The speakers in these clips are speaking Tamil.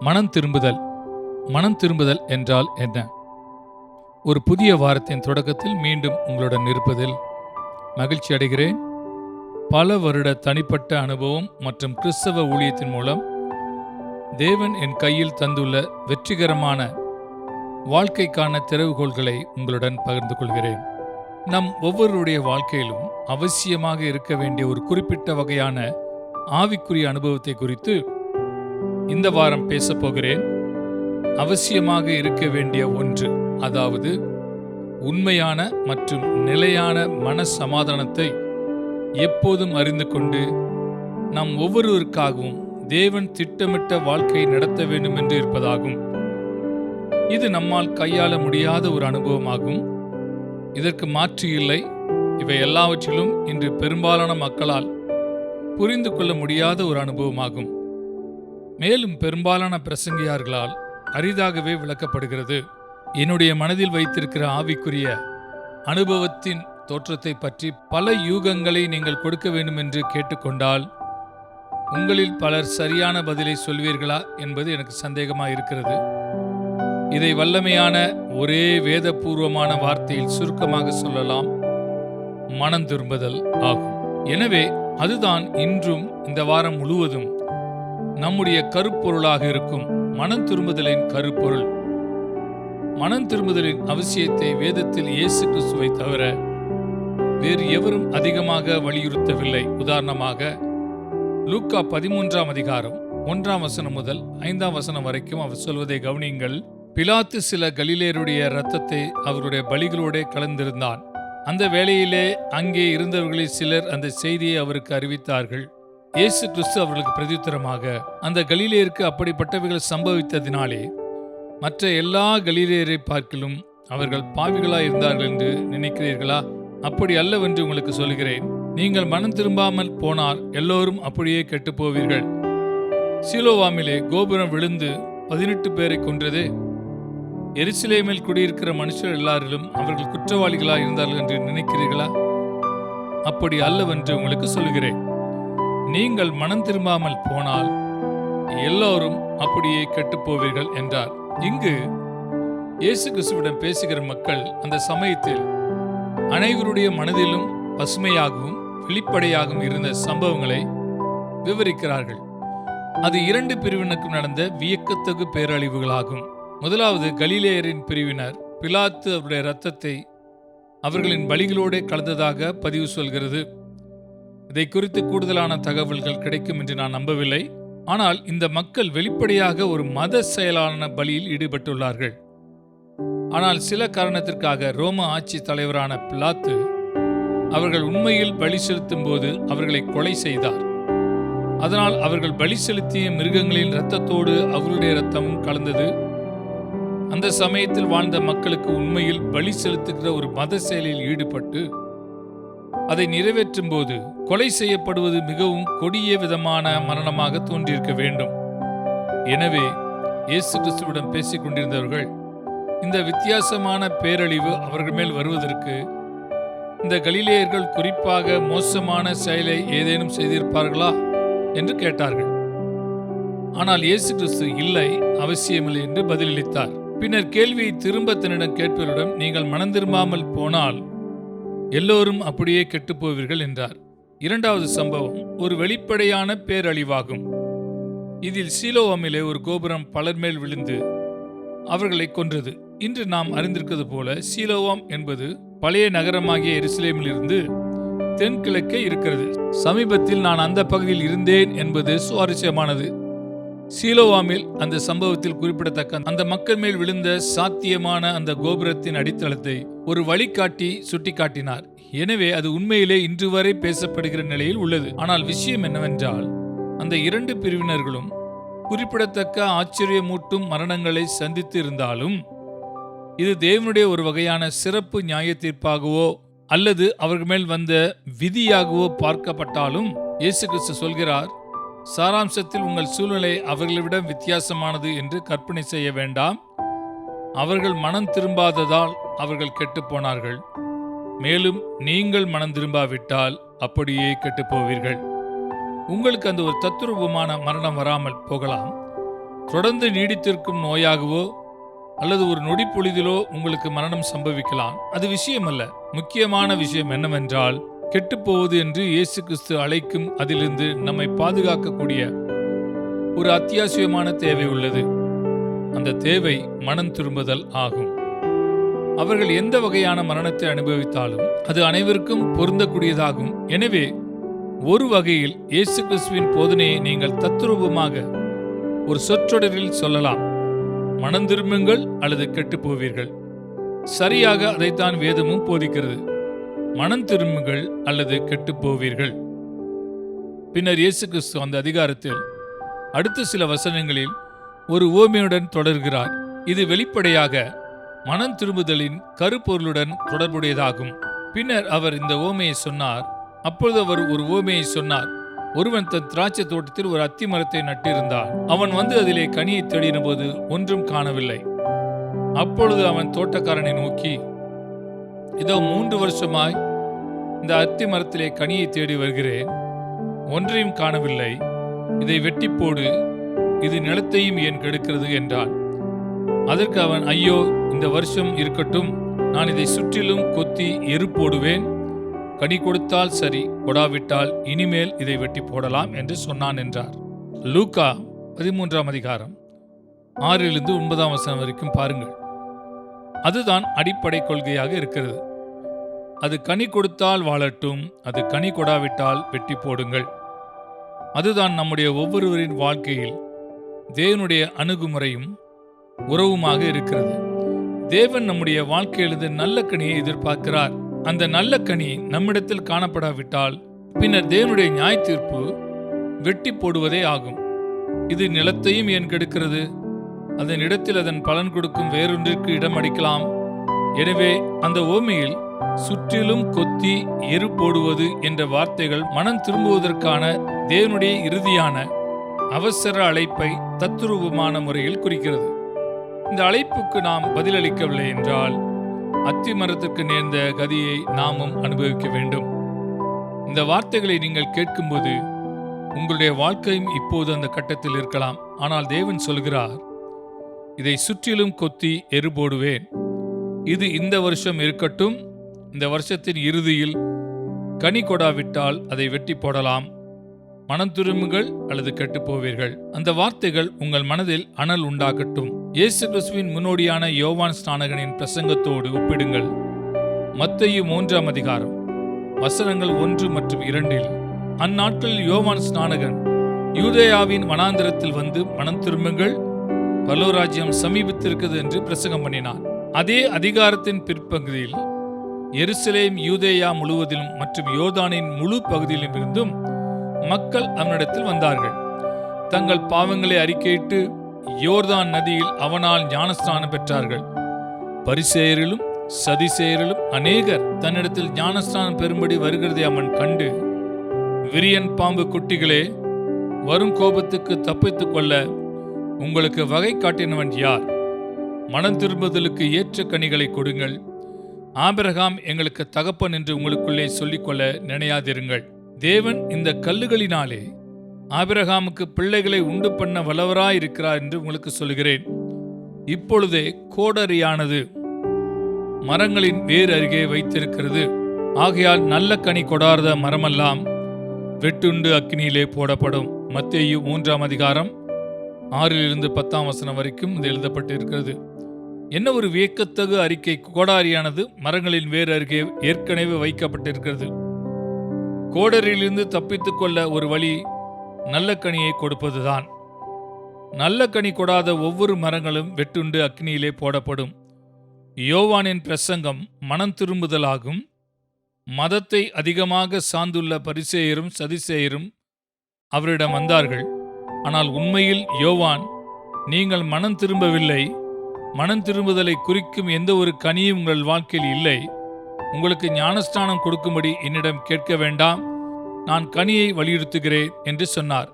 மனம் திரும்புதல். மனம் திரும்புதல் என்றால் என்ன? ஒரு புதிய வாரத்தின் தொடக்கத்தில் மீண்டும் உங்களுடன் இருப்பதில் மகிழ்ச்சி அடைகிறேன். பல வருட தனிப்பட்ட அனுபவம் மற்றும் கிறிஸ்தவ ஊழியத்தின் மூலம் தேவன் என் கையில் தந்துள்ள வெற்றிகரமான வாழ்க்கைக்கான திறவுகோள்களை உங்களுடன் பகிர்ந்து கொள்கிறேன். நம் ஒவ்வொருடைய வாழ்க்கையிலும் அவசியமாக இருக்க வேண்டிய ஒரு குறிப்பிட்ட வகையான ஆவிக்குரிய அனுபவத்தை குறித்து இந்த வாரம் பேசப் போகிறேன். அவசியமாக இருக்க வேண்டிய ஒன்று, அதாவது உண்மையான மற்றும் நிலையான மன சமாதானத்தை எப்போதும் அறிந்து கொண்டு நம் ஒவ்வொருவருக்காகவும் தேவன் திட்டமிட்ட வாழ்க்கையை நடத்த வேண்டும் என்று இருப்பதாகும். இது நம்மால் கையாள முடியாத ஒரு அனுபவமாகும். இதற்கு மாற்று இல்லை. இவை எல்லாவற்றிலும் இன்று பெரும்பாலான மக்களால் புரிந்து கொள்ள முடியாத ஒரு அனுபவமாகும். மேலும் பெரும்பாலான பிரசங்கியார்களால் அரிதாகவே விளக்கப்படுகிறது. என்னுடைய மனதில் வைத்திருக்கிற ஆவிக்குரிய அனுபவத்தின் தோற்றத்தை பற்றி பல யூகங்களை நீங்கள் கொடுக்க வேண்டும் என்று கேட்டுக்கொண்டால் உங்களில் பலர் சரியான பதிலை சொல்வீர்களா என்பது எனக்கு சந்தேகமாக இருக்கிறது. இதை வல்லமையான ஒரே வேதபூர்வமான வார்த்தையில் சுருக்கமாக சொல்லலாம், மனம் திரும்புதல் ஆகும். எனவே அதுதான் இன்றும் இந்த வாரம் முழுவதும் நம்முடைய கருப்பொருளாக இருக்கும் மனம் திரும்புதலின் கருப்பொருள். மனம் திரும்புதலின் அவசியத்தை வேதத்தில் இயேசு கிறிஸ்துவை தவிர வேறு எவரும் அதிகமாக வலியுறுத்தவில்லை. உதாரணமாக லூக்கா 13ஆம் அதிகாரம் 1ஆம் வசனம் முதல் 5ஆம் வசனம் வரைக்கும் அவர் சொல்வதை கவனியுங்கள். பிலாத்து சில கலிலேயருடைய இரத்தத்தை அவருடைய பலிகளோடு கலந்திருந்தான். அந்த வேளையிலே அங்கே இருந்தவர்களில் சிலர் அந்த செய்தியை அவருக்கு அறிவித்தார்கள். இயேசு கிறிஸ்து அவர்களுக்கு பிரதியுத்தரமாக, அந்த கலிலேயருக்கு அப்படிப்பட்டவைகள் சம்பவித்ததினாலே மற்ற எல்லா கலிலேயரை பார்க்கிலும் அவர்கள் பாவிகளாய் இருந்தார்கள் என்று நினைக்கிறீர்களா? அப்படி அல்லவென்று உங்களுக்கு சொல்கிறேன். நீங்கள் மனம் திரும்பாமல் போனால் எல்லோரும் அப்படியே கெட்டு போவீர்கள். சீலோவாமிலே கோபுரம் விழுந்து 18 பேரை கொன்றதே, எருசலேமில் குடியிருக்கிற மனுஷர் எல்லாரிலும் அவர்கள் குற்றவாளிகளாய் இருந்தார்கள் என்று நினைக்கிறீர்களா? அப்படி அல்லவென்று உங்களுக்கு சொல்கிறேன். நீங்கள் மனம் திரும்பாமல் போனால் எல்லோரும் அப்படியே கெட்டுப்போவீர்கள் என்றார். இங்கு இயேசு கிறிஸ்துவிடம் பேசுகிற மக்கள் அந்த சமயத்தில் அனைவருடைய மனதிலும் பசுமையாகவும் வெளிப்படையாகவும் இருந்த சம்பவங்களை விவரிக்கிறார்கள். அது 2 பிரிவினருக்கும் நடந்த வியக்கத்தகு பேரழிவுகளாகும். முதலாவது, கலிலேயரின் பிரிவினர் பிலாத்து அவருடைய இரத்தத்தை அவர்களின் பலிகளோடு கலந்ததாக பதிவு சொல்கிறது. இதை குறித்து கூடுதலான தகவல்கள் கிடைக்கும் என்று நான் நம்பவில்லை. ஆனால் இந்த மக்கள் வெளிப்படையாக ஒரு மத செயலான பலியில் ஈடுபட்டுள்ளார்கள். ஆனால் சில காரணத்திற்காக ரோம ஆட்சி தலைவரான பிலாத்து அவர்கள் உண்மையில் பலி செலுத்தும் போது அவர்களை கொலை செய்தார். அதனால் அவர்கள் பலி செலுத்திய மிருகங்களின் இரத்தத்தோடு அவருடைய இரத்தமும் கலந்தது. அந்த சமயத்தில் வாழ்ந்த மக்களுக்கு உண்மையில் பலி செலுத்துகிற ஒரு மத செயலில் ஈடுபட்டு அதை நிறைவேற்றும் போது கொலை செய்யப்படுவது மிகவும் கொடிய விதமான மரணமாக தோன்றியிருக்க வேண்டும். எனவே இயேசு கிறிஸ்துவிடம் பேசிக் கொண்டிருந்தவர்கள் இந்த வித்தியாசமான பேரழிவு அவர்கள் மேல் வருவதற்கு இந்த கலிலேயர்கள் குறிப்பாக மோசமான செயலை ஏதேனும் செய்திருப்பார்களா என்று கேட்டார்கள். ஆனால் இயேசு கிறிஸ்து இல்லை, அவசியமில்லை என்று பதிலளித்தார். பின்னர் கேள்வியை திரும்ப தன்னிடம் கேட்பவரிடம், நீங்கள் மனம் திரும்பாமல் போனால் எல்லோரும் அப்படியே கெட்டுப்போவீர்கள் என்றார். இரண்டாவது சம்பவம் ஒரு வெளிப்படையான பேரழிவாகும். இதில் சீலோவாமிலே ஒரு கோபுரம் பலர் மேல் விழுந்து அவர்களை கொன்றது. இன்று நாம் அறிந்திருக்கிறது போல சீலோவாம் என்பது பழைய நகரமாகிய எருசலேமில் இருந்து தென்கிழக்கே இருக்கிறது. சமீபத்தில் நான் அந்த பகுதியில் இருந்தேன் என்பது சுவாரஸ்யமானது. சீலோவாமில் அந்த சம்பவத்தில் குறிப்பிடத்தக்க அந்த மக்கள் மேல் விழுந்த சாத்தியமான அந்த கோபுரத்தின் அடித்தளத்தை ஒரு வழிகாட்டி சுட்டிக்காட்டினார். எனவே அது உண்மையிலே இன்று வரை பேசப்படுகிற நிலையில் உள்ளது. ஆனால் விஷயம் என்னவென்றால், அந்த 2 பிரிவினர்களும் குறிப்பிடத்தக்க ஆச்சரியமூட்டும் மரணங்களை சந்தித்து இருந்தாலும் இது தேவனுடைய ஒரு வகையான சிறப்பு நியாய தீர்ப்பாகவோ அல்லது அவர்கள் மேல் வந்த விதியாகவோ பார்க்கப்பட்டாலும் இயேசு கிறிஸ்து சொல்கிறார், சாராம்சத்தில் உங்கள் சூழ்நிலை அவர்களை விட வித்தியாசமானது என்று கற்பனை செய்ய வேண்டாம். அவர்கள் மனம் திரும்பாததால் அவர்கள் கெட்டுப்போனார்கள். மேலும் நீங்கள் மனம் திரும்பாவிட்டால் அப்படியே கெட்டுப்போவீர்கள். உங்களுக்கு அந்த ஒரு தத்துரூபமான மரணம் வராமல் போகலாம். தொடர்ந்து நீடித்திருக்கும் நோயாகவோ அல்லது ஒரு நொடி பொழுதிலோ உங்களுக்கு மரணம் சம்பவிக்கலாம். அது விஷயம் அல்ல. முக்கியமான விஷயம் என்னவென்றால், கெட்டுப்போவது என்று இயேசு கிறிஸ்து அழைக்கும் அதிலிருந்து நம்மை பாதுகாக்கக்கூடிய ஒரு அத்தியாவசியமான தேவை உள்ளது. அந்த தேவை மனம் திரும்புதல் ஆகும். அவர்கள் எந்த வகையான மரணத்தை அனுபவித்தாலும் அது அனைவருக்கும் பொருந்தக்கூடியதாகும். எனவே ஒரு வகையில் இயேசு கிறிஸ்துவின் போதனையை நீங்கள் தத்ரூபமாக ஒரு சொற்றொடரில் சொல்லலாம்: மனம் திரும்புங்கள் அல்லது கெட்டுப் போவீர்கள். சரியாக அதைத்தான் வேதமும் போதிக்கிறது. மனம் திரும்புங்கள் அல்லது கெட்டுப் போவீர்கள். பின்னர் இயேசு கிறிஸ்து அந்த அதிகாரத்தில் அடுத்த சில வசனங்களில் ஒரு உவமையுடன் தொடர்கிறார். இது வெளிப்படையாக மனம் திரும்புதலின் கருப்பொருளுடன் தொடர்புடையதாகும். பின்னர் அவர் இந்த உவமையை சொன்னார். அப்பொழுது அவர் ஒரு உவமையை சொன்னார். ஒருவன் தன் திராட்சை தோட்டத்தில் ஒரு அத்தி மரத்தை நட்டிருந்தான். அவன் வந்து அதிலே கனியை தேடின போது ஒன்றும் காணவில்லை. அப்பொழுது அவன் தோட்டக்காரனை நோக்கி, இதோ 3 வருஷமாய் இந்த அத்தி மரத்திலே கனியை தேடி வருகிறேன், ஒன்றையும் காணவில்லை. இதை வெட்டி போடு, இது நிலத்தையும் ஏன் கெடுக்கிறது என்றான். அதற்கு அவன், ஐயோ, இந்த வருஷம் இருக்கட்டும், நான் இதை சுற்றிலும் கொத்தி எரு போடுவேன். கனி கொடுத்தால் சரி, கொடாவிட்டால் இனிமேல் இதை வெட்டி போடலாம் என்று சொன்னான் என்றார். லூக்கா 13ஆம் அதிகாரம் 6-9 வசனம் வரைக்கும் பாருங்கள். அதுதான் அடிப்படை கொள்கையாக இருக்கிறது. அது கனி கொடுத்தால் வாழட்டும், அது கனி கொடாவிட்டால் வெட்டி போடுங்கள். அதுதான் நம்முடைய ஒவ்வொருவரின் வாழ்க்கையில் தேவனுடைய அணுகுமுறையும் உறவுமாக இருக்கிறது. தேவன் நம்முடைய வாழ்க்கையிலிருந்து நல்ல கனியை எதிர்பார்க்கிறார். அந்த நல்ல கனி நம்மிடத்தில் காணப்படாவிட்டால் பின்னர் தேவனுடைய நியாய தீர்ப்பு வெட்டி போடுவதே ஆகும். இது நிலத்தையும் ஏன் கெடுக்கிறது? அதன் இடத்தில் அதன் பலன் கொடுக்கும் வேறொன்றிற்கு இடம் அளிக்கலாம். எனவே அந்த உவமையில் சுற்றிலும் கொத்தி எரு போடுவது என்ற வார்த்தைகள் மனம் திரும்புவதற்கான தேவனுடைய இறுதியான அவசர அழைப்பை தத்துரூபமான முறையில் குறிக்கிறது. இந்த அழைப்புக்கு நாம் பதிலளிக்கவில்லை என்றால் அத்தி மரத்திற்கு நேர்ந்த கதியை நாமும் அனுபவிக்க வேண்டும். இந்த வார்த்தைகளை நீங்கள் கேட்கும்போது உங்களுடைய வாழ்க்கையும் இப்போது அந்த கட்டத்தில் இருக்கலாம். ஆனால் தேவன் சொல்கிறார், இதை சுற்றிலும் கொத்தி எரு போடுவேன். இது இந்த வருஷம் இருக்கட்டும், இந்த வருஷத்தின் இறுதியில் கனி கொடாவிட்டால் அதை வெட்டி போடலாம். மனம் திரும்புங்கள் அல்லது கெட்டு போவீர்கள். அந்த வார்த்தைகள் உங்கள் மனதில் அனல் உண்டாக்கட்டும். இயேசு கிறிஸ்துவின் முன்னோடியான யோவான் ஸ்நானகனின் பிரசங்கத்தோடு ஒப்பிடுங்கள். மத்தேயு 3ஆம் அதிகாரம் வசனங்கள் 1 மற்றும் 2. அந்நாட்களில் யோவான் ஸ்நானகன் யூதேயாவின் வனாந்திரத்தில் வந்து மனம் திரும்புங்கள், பரலோகராஜ்யம் சமீபித்திருக்கிறது என்று பிரசங்கம் பண்ணினான். அதே அதிகாரத்தின் பிற்பகுதியில் எருசலேம் யூதேயா முழுவதிலும் மற்றும் யோர்தானின் முழு பகுதியிலும் இருந்தும் மக்கள் அவனிடத்தில் வந்தார்கள். தங்கள் பாவங்களை அறிக்கையிட்டு யோர்தான் நதியில் அவனால் ஞானஸ்நானம் பெற்றார்கள். பரிசேயரிலும் சதிசேயரிலும் அநேகர் தன்னிடத்தில் ஞானஸ்நானம் பெறும்படி வருகிறதை அவன் கண்டு, விரியன் பாம்பு குட்டிகளே, வரும் கோபத்துக்கு தப்பித்துக் கொள்ள உங்களுக்கு வகை காட்டினவன் யார்? மனம் திரும்புதலுக்கு ஏற்ற கனிகளை கொடுங்கள். ஆபிரகாம் எங்களுக்கு தகப்பன் என்று உங்களுக்குள்ளே சொல்லிக்கொள்ள நினையாதிருங்கள். தேவன் இந்த கல்லுகளினாலே ஆபிரகாமுக்கு பிள்ளைகளை உண்டு பண்ண வல்லவராயிருக்கிறார் என்று உங்களுக்கு சொல்கிறேன். இப்பொழுதே கோடரியானது மரங்களின் வேர் அருகே வைத்திருக்கிறது. ஆகையால் நல்ல கனி கொடாத மரமெல்லாம் வெட்டுண்டு அக்கினியிலே போடப்படும். மத்தேயு 3ஆம் அதிகாரம் 6-10 வசனம் வரைக்கும் இது எழுதப்பட்டு இருக்கிறது. என்ன ஒரு வியக்கத்தகு அறிக்கை! கோடாரியானது மரங்களின் வேர் அருகே ஏற்கனவே வைக்கப்பட்டிருக்கிறது. கோடரியிலிருந்து தப்பித்துக் கொள்ள ஒரு வழி நல்ல கனியை கொடுப்பதுதான். நல்ல கனி கொடாத ஒவ்வொரு மரங்களும் வெட்டுண்டு அக்னியிலே போடப்படும். யோவானின் பிரசங்கம் மனம் திரும்புதலாகும். மதத்தை அதிகமாக சார்ந்துள்ள பரிசேயரும் சதிசேயரும் அவரிடம் வந்தார்கள். ஆனால் உண்மையில் யோவான், நீங்கள் மனம் திரும்பவில்லை, மனம் திரும்புதலை குறிக்கும் எந்த ஒரு கனியும் உங்கள் வாழ்க்கையில் இல்லை, உங்களுக்கு ஞானஸ்நானம் கொடுக்கும்படி என்னிடம் கேட்க வேண்டாம், நான் கனியை வலியுறுத்துகிறேன் என்று சொன்னார்.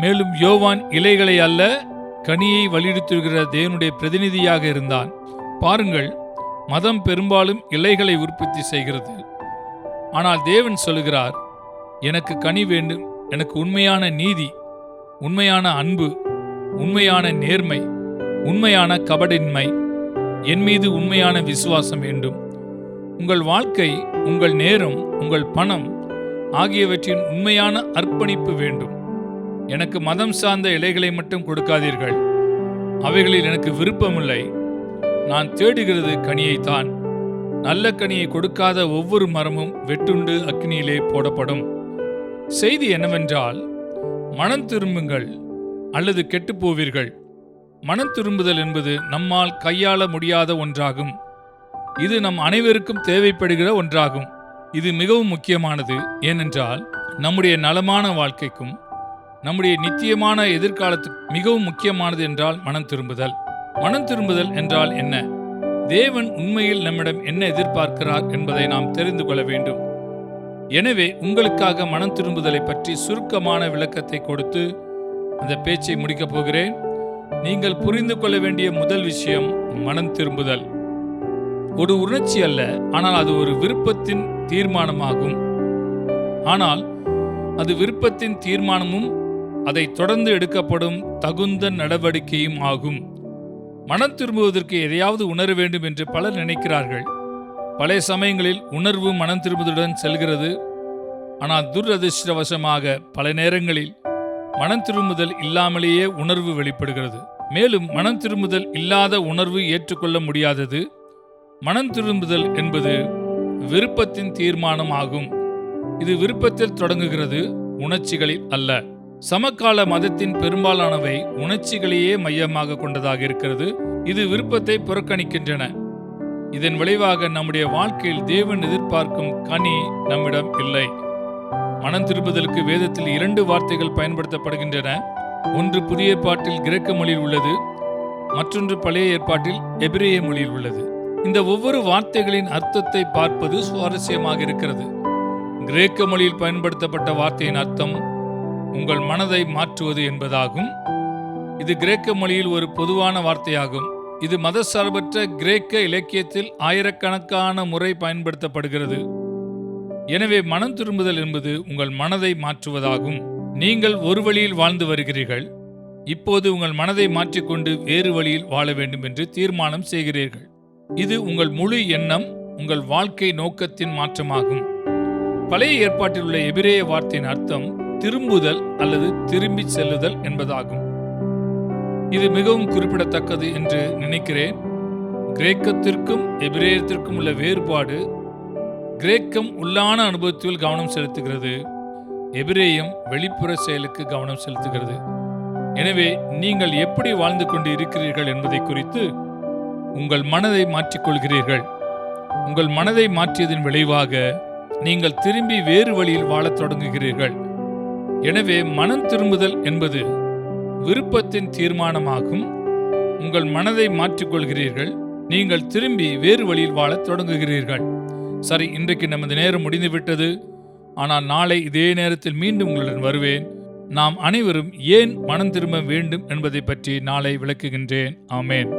மேலும் யோவான் இலைகளை அல்ல, கனியை வலியுறுத்துகிற தேவனுடைய பிரதிநிதியாக இருந்தான். பாருங்கள், மதம் பெரும்பாலும் இலைகளை உற்பத்தி செய்கிறது. ஆனால் தேவன் சொல்லுகிறார், எனக்கு கனி வேண்டும், எனக்கு உண்மையான நீதி, உண்மையான அன்பு, உண்மையான நேர்மை, உண்மையான கபடின்மை, என் மீது உண்மையான விசுவாசம் வேண்டும். உங்கள் வாழ்க்கை, உங்கள் நேரம், உங்கள் பணம் ஆகியவற்றின் உண்மையான அர்ப்பணிப்பு வேண்டும். எனக்கு மதம் சார்ந்த இலைகளை மட்டும் கொடுக்காதீர்கள். அவைகளில் எனக்கு விருப்பமில்லை. நான் தேடுகிறது கனியைத்தான். நல்ல கனியை கொடுக்காத ஒவ்வொரு மரமும் வெட்டுண்டு அக்னியிலே போடப்படும். செய்தி என்னவென்றால், மனம் திரும்புங்கள் அல்லது கெட்டுப்போவீர்கள். மனம் திரும்புதல் என்பது நம்மால் கையாள முடியாத ஒன்றாகும். இது நம் அனைவருக்கும் தேவைப்படுகிற ஒன்றாகும். இது மிகவும் முக்கியமானது. ஏனென்றால் நம்முடைய நலமான வாழ்க்கைக்கும் நம்முடைய நித்தியமான எதிர்காலத்துக்கும் மிகவும் முக்கியமானது என்றால் மனம் திரும்புதல். மனம் திரும்புதல் என்றால் என்ன? தேவன் உண்மையில் நம்மிடம் என்ன எதிர்பார்க்கிறார் என்பதை நாம் தெரிந்து கொள்ள வேண்டும். எனவே உங்களுக்காக மனம் திரும்புதலை பற்றி சுருக்கமான விளக்கத்தை கொடுத்து அந்த பேச்சை முடிக்கப் போகிறேன். நீங்கள் புரிந்து கொள்ள வேண்டிய முதல் விஷயம் மனம் திரும்புதல். ஒரு உணர்ச்சி அல்ல, ஆனால் அது ஒரு விருப்பத்தின் தீர்மானமாகும். ஆனால் அது விருப்பத்தின் தீர்மானமும் அதை தொடர்ந்து எடுக்கப்படும் தகுந்த நடவடிக்கையும் ஆகும். மனம் திரும்புவதற்கு எதையாவது உணர வேண்டும் என்று பலர் நினைக்கிறார்கள். பல சமயங்களில் உணர்வு மனம் திரும்புவதுடன் செல்கிறது. ஆனால் துரதிர்ஷ்டவசமாக பல நேரங்களில் மனம் திரும்புதல் இல்லாமலேயே உணர்வு வெளிப்படுகிறது. மேலும் மனம் திரும்புதல் இல்லாத உணர்வு ஏற்றுக்கொள்ள முடியாதது. மனம் திரும்புதல் என்பது விருப்பத்தின் தீர்மானம் ஆகும். இது விருப்பத்தில் தொடங்குகிறது, உணர்ச்சிகளில் அல்ல. சமகால மதத்தின் பெரும்பாலானவை உணர்ச்சிகளையே மையமாக கொண்டதாக இருக்கிறது. இது விருப்பத்தை புறக்கணிக்கின்றன. இதன் விளைவாக நம்முடைய வாழ்க்கையில் தேவன் எதிர்பார்க்கும் கனி நம்மிடம் இல்லை. மனம் திரும்புதலுக்கு வேதத்தில் 2 வார்த்தைகள் பயன்படுத்தப்படுகின்றன. ஒன்று புதிய ஏற்பாட்டில் கிரேக்க மொழியில் உள்ளது, மற்றொன்று பழைய ஏற்பாட்டில் எபிரேய மொழியில் உள்ளது. இந்த ஒவ்வொரு வார்த்தைகளின் அர்த்தத்தை பார்ப்பது சுவாரஸ்யமாக இருக்கிறது. கிரேக்க மொழியில் பயன்படுத்தப்பட்ட வார்த்தையின் அர்த்தம் உங்கள் மனதை மாற்றுவது என்பதாகும். இது கிரேக்க மொழியில் ஒரு பொதுவான வார்த்தையாகும். இது மதசார்பற்ற கிரேக்க இலக்கியத்தில் ஆயிரக்கணக்கான முறை பயன்படுத்தப்படுகிறது. எனவே மனம் திரும்புதல் என்பது உங்கள் மனதை மாற்றுவதாகும். நீங்கள் ஒரு வழியில் வாழ்ந்து வருகிறீர்கள். இப்போது உங்கள் மனதை மாற்றிக்கொண்டு வேறு வழியில் வாழ வேண்டும் என்று தீர்மானம் செய்கிறீர்கள். இது உங்கள் முழு எண்ணம், உங்கள் வாழ்க்கை நோக்கத்தின் மாற்றமாகும். பழைய ஏற்பாட்டில் உள்ள எபிரேய வார்த்தையின் அர்த்தம் திரும்புதல் அல்லது திரும்பி செல்லுதல் என்பதாகும். இது மிகவும் குறிப்பிடத்தக்கது என்று நினைக்கிறேன். கிரேக்கத்திற்கும் எபிரேயத்திற்கும் உள்ள வேறுபாடு, கிரேக்கம் உள்ளான அனுபவத்தில் கவனம் செலுத்துகிறது, எபிரேயம் வெளிப்புற செயலுக்கு கவனம் செலுத்துகிறது. எனவே நீங்கள் எப்படி வாழ்ந்து கொண்டு இருக்கிறீர்கள் என்பதை குறித்து உங்கள் மனதை மாற்றிக்கொள்கிறீர்கள். உங்கள் மனதை மாற்றியதன் விளைவாக நீங்கள் திரும்பி வேறு வழியில் வாழத் தொடங்குகிறீர்கள். எனவே மனம் திரும்புதல் என்பது விருப்பத்தின் தீர்மானமாகும். உங்கள் மனதை மாற்றிக்கொள்கிறீர்கள், நீங்கள் திரும்பி வேறு வழியில் வாழத் தொடங்குகிறீர்கள். சரி, இன்றைக்கு நமது நேரம் முடிந்துவிட்டது. ஆனால் நாளை இதே நேரத்தில் மீண்டும் உங்களுடன் வருவேன். நாம் அனைவரும் ஏன் மனம் திரும்ப வேண்டும் என்பதை பற்றி நாளை விளக்குகின்றேன். ஆமேன்.